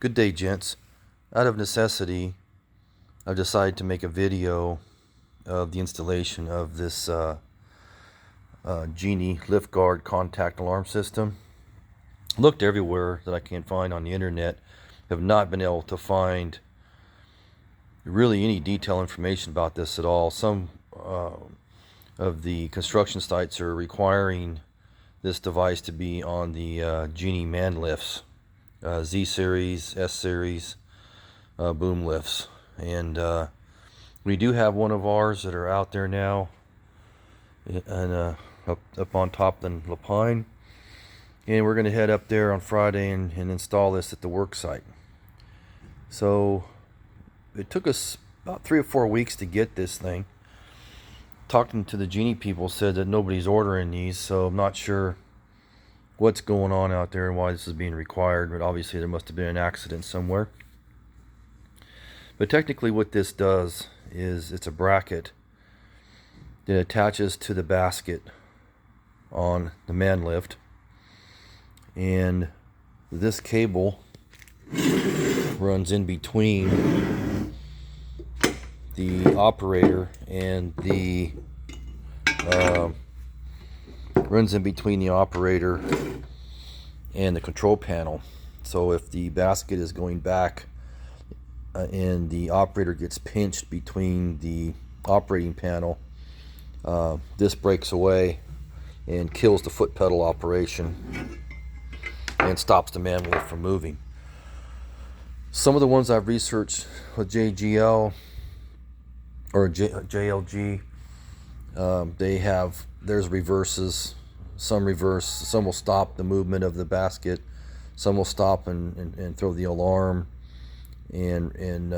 Good day, gents. Out of necessity, I've decided to make a video of the installation of this Genie lift guard contact alarm system. Looked everywhere that I can find on the internet. Have not been able to find really any detailed information about this at all. Some of the construction sites are requiring this device to be on the Genie man lifts. Z series, S series, boom lifts, and we do have one of ours that are out there now, and up on top in La Pine, and we're going to head up there on Friday and install this at the work site. So it took us about 3 or 4 weeks to get this thing. Talking to the Genie people said that nobody's ordering these, so I'm not sure what's going on out there and why this is being required, but obviously there must have been an accident somewhere. But technically what this does is it's a bracket that attaches to the basket on the man lift, and this cable runs in between the operator and the control panel. So if the basket is going back and the operator gets pinched between the operating panel, this breaks away and kills the foot pedal operation and stops the man lift from moving. Some of the ones I've researched with JLG, there's reverses. Some reverse, some will stop the movement of the basket, some will stop and throw the alarm, and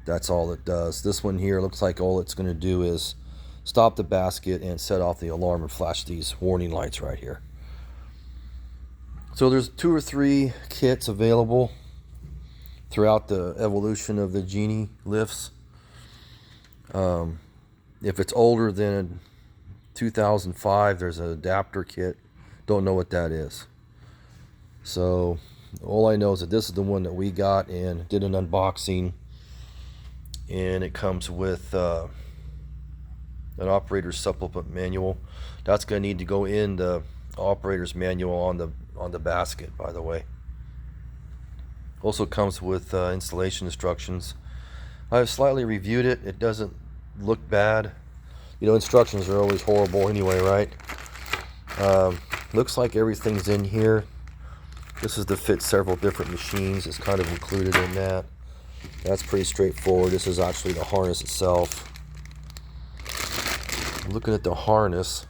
that's all it does. This one here looks like all it's going to do is stop the basket and set off the alarm and flash these warning lights right here. So there's 2 or 3 kits available throughout the evolution of the Genie lifts. If it's older than 2005, there's an adapter kit. Don't know what that is. So all I know is that this is the one that we got and did an unboxing, and it comes with an operator's supplement manual. That's going to need to go in the operator's manual on the basket, by the way. Also comes with installation instructions. I've slightly reviewed it. It doesn't look bad. You know, instructions are always horrible anyway, right? Looks like everything's in here. This is to fit several different machines. It's kind of included in that. That's pretty straightforward. This is actually the harness itself. Looking at the harness,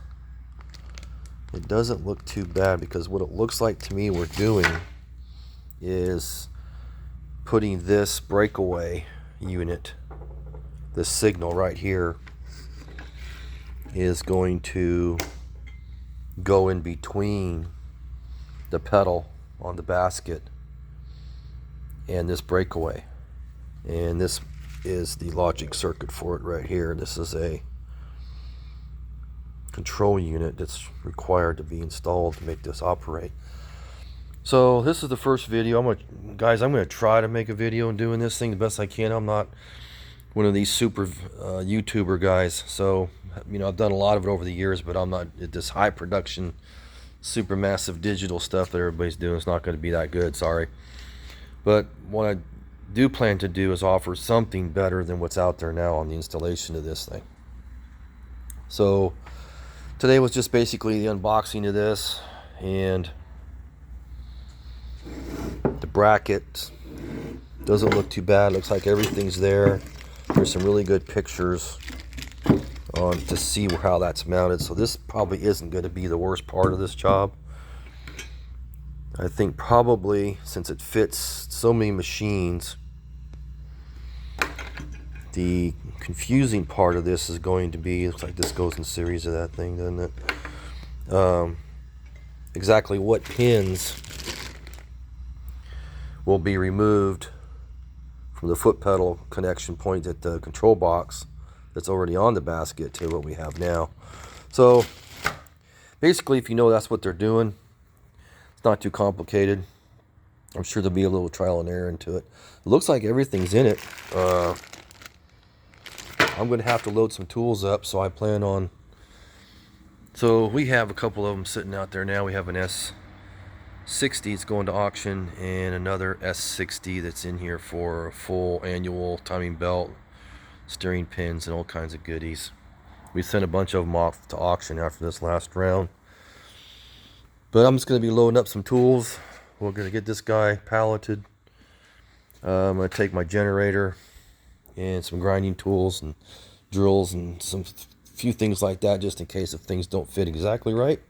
it doesn't look too bad, because what it looks like to me we're doing is putting this breakaway unit, this signal right here, is going to go in between the pedal on the basket and this breakaway, and this is the logic circuit for it right here. This is a control unit that's required to be installed to make this operate. So this is the first video. I'm gonna try to make a video and doing this thing the best I can. I'm not one of these super YouTuber guys, so you know, I've done a lot of it over the years, but I'm not at this high production, super massive digital stuff that everybody's doing. It's not going to be that good, sorry. But what I do plan to do is offer something better than what's out there now on the installation of this thing. So today was just basically the unboxing of this, and the bracket doesn't look too bad. Looks like everything's there. There's some really good pictures on to see how that's mounted. So this probably isn't going to be the worst part of this job. I think probably, since it fits so many machines, the confusing part of this is going to be, looks like this goes in series of that thing, doesn't it? Exactly what pins will be removed from the foot pedal connection point at the control box that's already on the basket to what we have now. So basically, if you know that's what they're doing, it's not too complicated. I'm sure there'll be a little trial and error into it. It looks like everything's in it. I'm going to have to load some tools up, so I plan on... So we have a couple of them sitting out there now. We have an S60 that's going to auction, and another S60 that's in here for a full annual timing belt, steering pins, and all kinds of goodies. We sent a bunch of them off to auction after this last round. But I'm just going to be loading up some tools. We're going to get this guy palleted. I'm going to take my generator and some grinding tools and drills and some few things like that, just in case if things don't fit exactly right.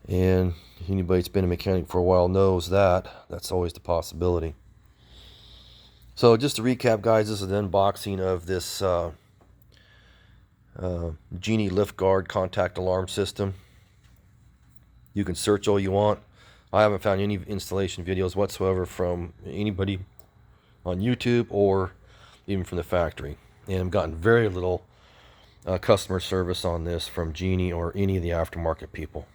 And anybody that's been a mechanic for a while knows that that's always the possibility. So just to recap, guys, this is an unboxing of this Genie lift guard contact alarm system. You can search all you want. I haven't found any installation videos whatsoever from anybody on YouTube or even from the factory, and I've gotten very little customer service on this from Genie or any of the aftermarket people.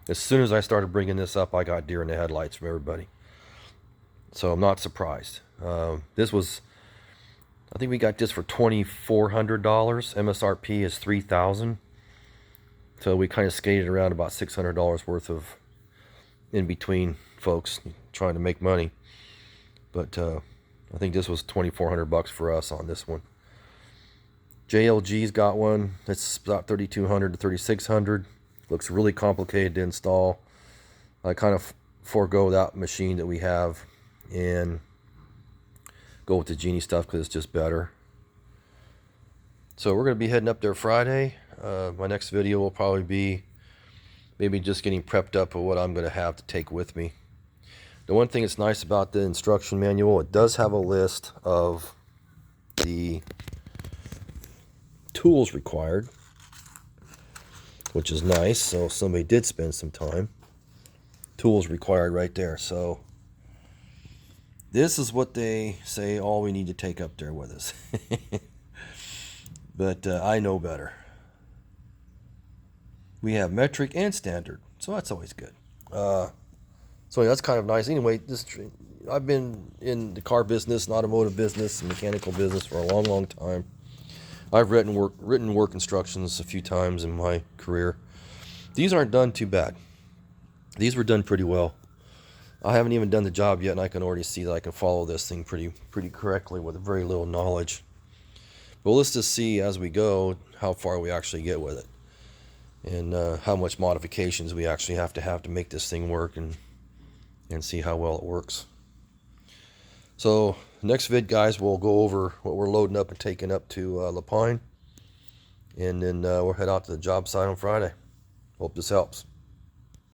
As soon as I started bringing this up, I got deer in the headlights from everybody. So I'm not surprised. This was, I think we got this for $2,400. MSRP is $3,000. So we kind of skated around about $600 worth of in between folks trying to make money. But I think this was $2,400 for us on this one. JLG's got one that's about $3,200 to $3,600. Looks really complicated to install. I kind of forego that machine that we have and go with the Genie stuff because it's just better. So we're going to be heading up there Friday. My next video will probably be maybe just getting prepped up of what I'm going to have to take with me. The one thing that's nice about the instruction manual, it does have a list of the tools required, which is nice. So somebody did spend some time. Tools required right there. So this is what they say all we need to take up there with us. But I know better. We have metric and standard, so that's always good. So that's kind of nice. Anyway, I've been in the car business and automotive business and mechanical business for a long, long time. I've written work instructions a few times in my career. These aren't done too bad. These were done pretty well. I haven't even done the job yet, and I can already see that I can follow this thing pretty correctly with very little knowledge. But let's just see as we go how far we actually get with it, and how much modifications we actually have to make this thing work, and see how well it works. So next vid, guys, we'll go over what we're loading up and taking up to Lapine, and then we'll head out to the job site on Friday. Hope this helps.